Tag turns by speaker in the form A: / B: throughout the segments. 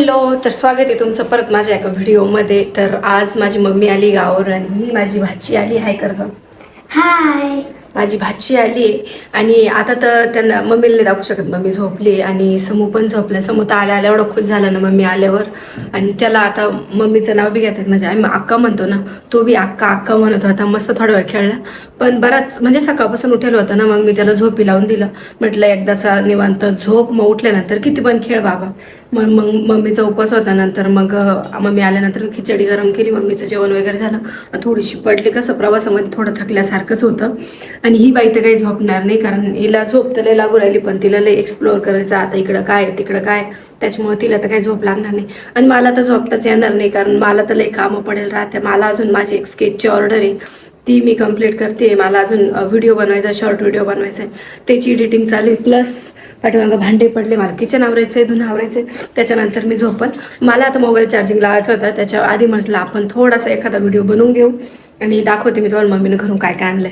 A: Hello, तर स्वागत आहे तुमचं परत माझ्या एका व्हिडिओमध्ये. तर आज माझी मम्मी आली गावावर आणि माझी भाची आली. हाय कर गं.
B: हाय.
A: माझी भाची आली आणि आता तर त्यांना मम्मीला नाही दाखवू शकत. मम्मी झोपली आणि समू पण झोपला. समू तर आल्या एवढं खुश झाला ना मम्मी आल्यावर. आणि त्याला आता मम्मीचं नाव बी घेतात. म्हणजे आम्ही अक्का म्हणतो ना, तो बी अक्का अक्का म्हणत होता. मस्त थोडा वेळ खेळला, पण बराच म्हणजे सकाळपासून उठेल होता ना. मग मी त्याला झोपी लावून दिलं. म्हटलं एकदाचा निवांत झोप, मग उठल्यानंतर किती पण खेळ बाबा. मग मम्मीचा उपवास होता. नंतर मग मम्मी आल्यानंतर खिचडी गरम केली. मम्मीचं जेवण वगैरे झालं. थोडीशी पडली, कसं प्रवासामध्ये थोडं थकल्यासारखंच होतं. आणि ही बाई तर काही झोपणार नाही, कारण हिला झोप तर लय लागू राहिली, पण तिला लय एक्सप्लोअर करायचं आता, इकडं काय तिकडं काय. त्याच्यामुळे तिला तर काही झोप लागणार नाही. आणि मला तर झोपताच येणार नाही, कारण मला तर लय कामं पडेल राहते. मला अजून माझी एक स्केचची ऑर्डर आहे, ती मी कंप्लीट करते. मला अजून व्हिडिओ बनवायचा, शॉर्ट व्हिडिओ बनवायचा आहे, त्याची एडिटिंग चालू आहे. प्लस पाठीमागं भांडे पडले, मला किचन आवरायचं आहे, धुणं आवरायचं आहे. त्याच्यानंतर मी झोपन. मला आता मोबाईल चार्जिंग लावायचा होता, त्याच्या आधी म्हटलं आपण थोडासा एखादा व्हिडिओ बनवून घेऊ आणि दाखवते मी तुम्हाला मम्मीनं घरून काय काय आणलंय.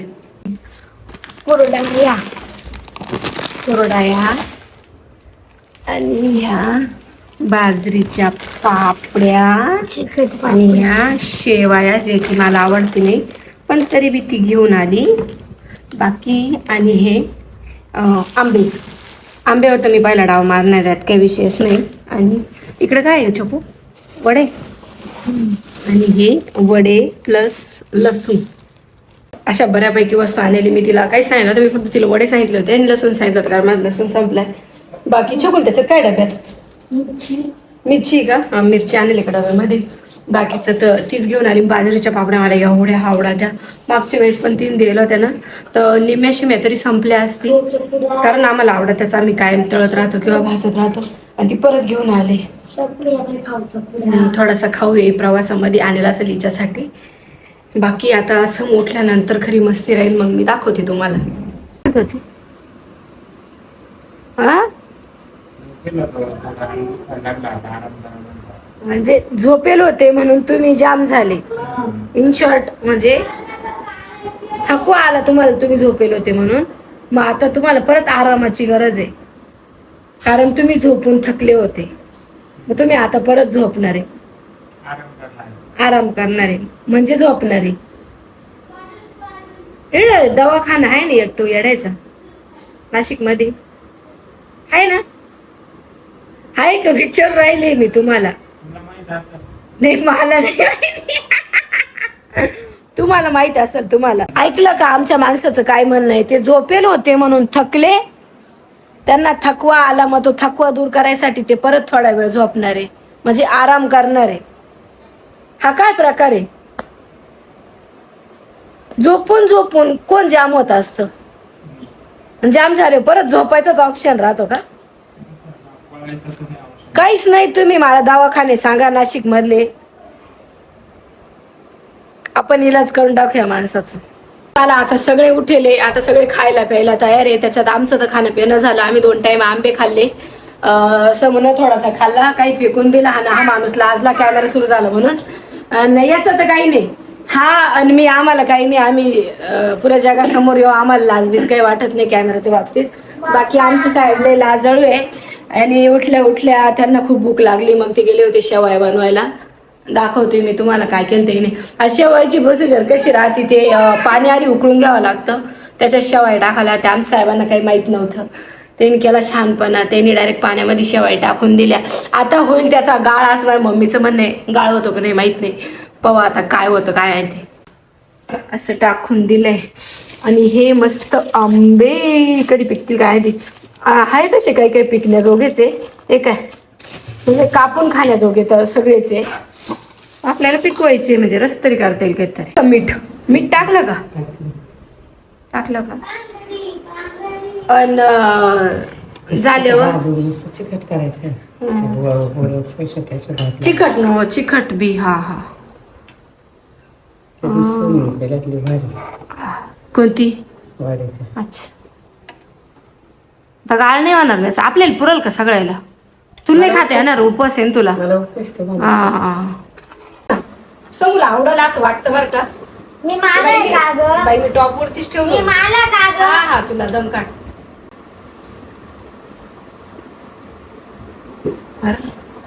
A: कुरडया आणि ह्या बाजरीच्या पापड्या आणि ह्या शेवाया, जे की मला आवडते नाही, पण तरी बी ती घेऊन आली. बाकी आणि हे आंब्यावर तर मी पहिला डाव मारणार, त्यात काही विषयच नाही. आणि इकडे काय आहे छोपू? वडे. आणि हे वडे प्लस लसूण, अशा बऱ्यापैकी वस्तू आणलेली. मी तिला काही सांगितलं होतं, मी फक्त तिला वडे सांगितले होते आणि लसूण सांगितलं होतं, कारण माझं लसूण संपलाय. बाकी छकून त्याच्यात काय डब्यात मिरची का? हा, मिरची आणली इकडे डब्यामध्ये. बाकीचं तर तीच घेऊन आली. बाजरीच्या पापड्या मला एवढ्या आवडा त्या, मागच्या वेळेस पण 3 दिलं होत्या ना, तर निम्म्या शिम्या तरी संपल्या असतील, कारण आम्हाला आवडत त्याचा, आम्ही कायम तळत राहतो किंवा भाजत राहतो. आणि ती परत घेऊन आले. थोडासा खाऊ ये प्रवासामध्ये आणलेला असेल हिच्यासाठी. बाकी आता असं उठल्यानंतर खरी मस्ती राहील, मग मी दाखवते तुम्हाला. म्हणजे झोपेल होते म्हणून तुम्ही जाम झाले. इन शॉर्ट म्हणजे थकवा आला तुम्हाला, तुम्ही झोपेल होते म्हणून. मग आता तुम्हाला परत आरामाची गरज आहे, कारण तुम्ही झोपून थकले होते. मग तुम्ही आता परत झोपणार आहे, आराम करणार आहे, म्हणजे झोपणार आहे. दवाखाना आहे ना एक तो येड्याचा नाशिक मध्ये, आहे ना? आहे का? विचार राहिले मी तुम्हाला. नाही, मला नाही तुम्हाला माहित असेल. तुम्हाला ऐकलं का आमच्या माणसाचं काय म्हणणं आहे? ते झोपेल होते म्हणून थकले, त्यांना थकवा आला, मग तो थकवा दूर करायसाठी ते परत थोडा वेळ झोपणार आहे, म्हणजे आराम करणार आहे. हा काय प्रकार आहे? झोपून झोपून कोण जाम होत असतं? जाम झाले परत झोपायचाच ऑप्शन राहतो का? काहीच नाही. तुम्ही मला दवाखाने सांगा नाशिक मधले, आपण इलाज करून टाकूया माणसाचं. मला आता सगळे उठेले, आता सगळे खायला प्यायला तयार आहे. त्याच्यात आमचं तर खाणं पिणं झालं. आम्ही 2 टाइम आंबे खाल्ले. समून थोडासा खाल्ला, काही फेकून दिला. हा माणूस लाजला कॅमेरा सुरू झाला म्हणून. आणि याचं तर काही नाही. हा आणि मी, आम्हाला काही नाही, आम्ही पुऱ्या जगासमोर येऊ, आम्हाला लाजबीज काही वाटत नाही कॅमेराच्या बाबतीत. बाकी आमचे साहेब लय लाजळू आहे. आणि उठल्या उठल्या त्यांना खूप भूक लागली, मग ते गेले होते शेवया बनवायला. दाखवते मी तुम्हाला काय केलं ते नाही. शेवयाची प्रोसिजर कशी राहते, ते पाणी आधी उकळून घ्यावं लागतं, त्याच्यात शेवया टाकायला. त्या आमच्या साहेबांना काही माहीत नव्हतं, त्यांनी केला शहाणपणा. त्यांनी डायरेक्ट पाण्यामध्ये शेवया टाकून दिल्या. आता होईल त्याचा गाळ, असं माझ्या मम्मीचं म्हणणं आहे. गाळ होतो का नाही माहित नाही, पवा आता काय होतं काय आहे ते. असं टाकून दिलंय. आणि हे मस्त आंबे कधी पिकतील काय ते, आहे तसे काही काही पिकण्याजोगेचे. हे काय म्हणजे कापून खाण्याजोगे तर सगळेच आहे. आपल्याला पिकवायचे म्हणजे रस तरी करता येईल काहीतरी. मीठ टाकलं का? टाकलं का? अन झाल्यावर
C: चिकट करायचं.
A: चिकट न चिकट बी. हा हा. कोणती? अच्छा, तर गाळ नाही होणार नाही आपल्याला, पुरल का सगळ्याला? तुला नाही खाते येणार, उपवास आहे तुला. समोर आवडल असं वाटतं बरं का.
B: मी मला का ग?
A: बाई मी टॉप वरतीच ठेवलं.
B: मी मला का ग?
A: हा तुला दम काढ.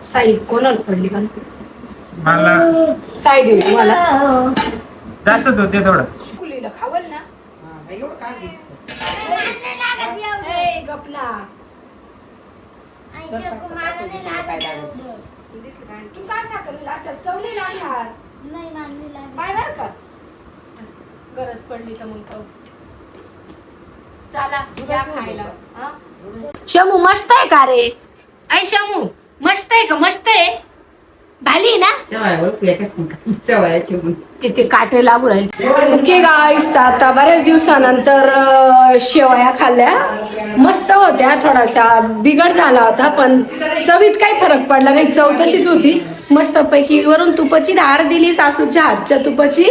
A: साई कोणाला पडली का
C: मला
A: साई देऊ तुम्हाला
C: जास्त होते थोडं.
A: कुलीला खावल ना ए, गप ना. तू काय साखर लागतात चवली लागणार बाय बर का गरज पडली तर मग खाऊ. चला या खायला हा? शमू मस्त आहे का रे आई शमू मस्त आहे का मस्त आहे भाली ना तिथे काटे लागू राहील. ओके गाईस आता बऱ्याच दिवसानंतर शेवया खाल्ल्या मस्त होत्या. थोडासा बिघड झाला होता पण चवीत काही फरक पडला नाही. चव तशीच होती मस्त पैकी. वरून तुपाची धार दिली सासूच्या हातच्या तुपाची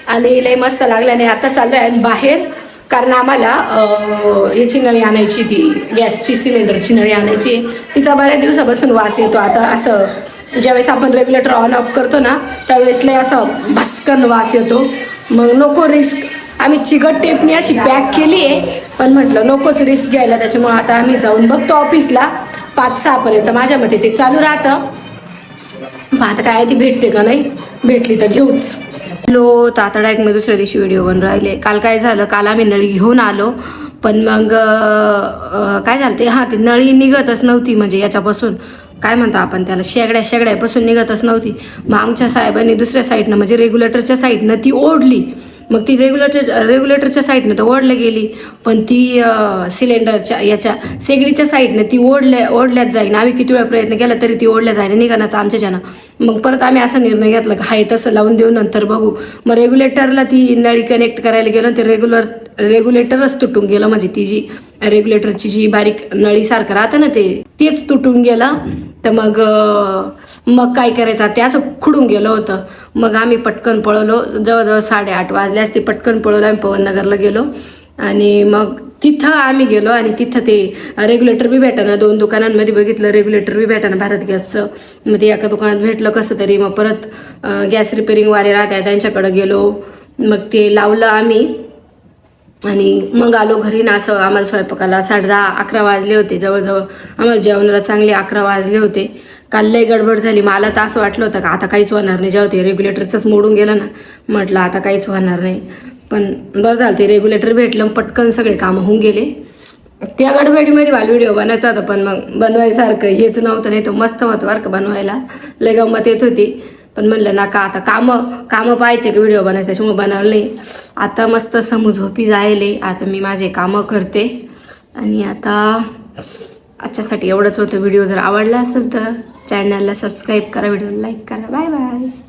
A: आणि लय मस्त लागल्या. आणि आता चाललोय आम्ही बाहेर कारण आम्हाला याची नळी आणायची ती गॅसची सिलेंडरची नळी आणायची. तिचा बऱ्याच दिवसापासून वास येतो. आता असं ज्यावेळेस आपण रेग्युलेटर ऑन ऑफ करतो ना त्यावेळेस लय असं भस्कन वास येतो. मग नको रिस्क. आम्ही चिकट टेपनी अशी पॅक केली आहे पण म्हटलं नकोच रिस्क घ्यायला. त्याच्यामुळे आता आम्ही जाऊन बघतो ऑफिसला 5-6 पर्यंत. माझ्या मते ते चालू राहतं. आता काय ती भेटते का नाही भेटली तर घेऊच. लो तर आता डायरेक्ट मी दुसऱ्या दिवशी व्हिडिओ बनवून राहिले. काल काय झालं काल आम्ही नळी घेऊन आलो पण मग काय झालं ते हां ती नळी निघतच नव्हती. म्हणजे याच्यापासून काय म्हणतो आपण त्याला शेगड्यापासून निघतच नव्हती. मग आमच्या साहेबांनी दुसऱ्या साईडनं म्हणजे रेग्युलेटरच्या साईडनं ती ओढली. मग ती रेग्युलेटरच्या साईडनं तर ओढल्या गेली पण ती सिलेंडरच्या याच्या शेगडीच्या साईडनं ती ओढल्याच जाईन. आम्ही किती वेळा प्रयत्न केला तरी ती ओढल्या जाईना निघाणाचं आमच्याच्यानं. मग परत आम्ही असा निर्णय घेतला की हाय तसं लावून देऊ नंतर बघू. मग रेग्युलेटरला ती नळी कनेक्ट करायला गेलो ते रेग्युलेटरच तुटून गेलं. म्हणजे ती जी रेग्युलेटरची जी बारीक नळीसारखं राहतं ना तेच तुटून गेलं. तर मग काय करायचं ते असं खुडून गेलं होतं. मग आम्ही पटकन पळवलो. जवळजवळ 8:30 वाजले असते. पटकन पळवलो आम्ही पवननगरला गेलो आणि मग तिथं आम्ही गेलो आणि तिथं ते रेग्युलेटर बी भेटाना. 2 दुकानांमध्ये बघितलं रेग्युलेटर बी भेटाना भारत गॅसचं. मग ते एका दुकानात भेटलं कसं तरी. मग परत गॅस रिपेरिंगवाले राहतात त्यांच्याकडं गेलो. मग ते लावलं आम्ही आणि मग आलो घरी ना. असं आम्हाला स्वयंपाकाला 10:30-11 वाजले होते. जवळजवळ आम्हाला जेवणाला चांगले 11 वाजले होते. काल लय गडबड झाली. मला तर असं वाटलं होतं का आता काहीच होणार नाही. जेव्हा ते रेग्युलेटरचंच मोडून गेलं ना म्हटलं आता काहीच होणार नाही. पण बरं झालं ते रेग्युलेटर भेटलं पटकन सगळे कामं होऊन गेले. त्या गडबडीमध्ये मला व्हिडिओ बनवायचा होता पण मग बनवायसारखं हेच नव्हतं. नाही तर मस्त होतं बरं का बनवायला. लय गंमत येत होती पण म्हणलं नका आता कामं पाहायचे की व्हिडिओ बनायचे त्याच्यामुळे बनवलं नाही. आता मस्त समू झोपी जायले. आता मी माझे कामं करते आणि आता आजच्यासाठी एवढंच होतं. व्हिडिओ जर आवडला असेल तर चॅनलला सबस्क्राईब करा व्हिडिओला लाईक करा. Bye bye.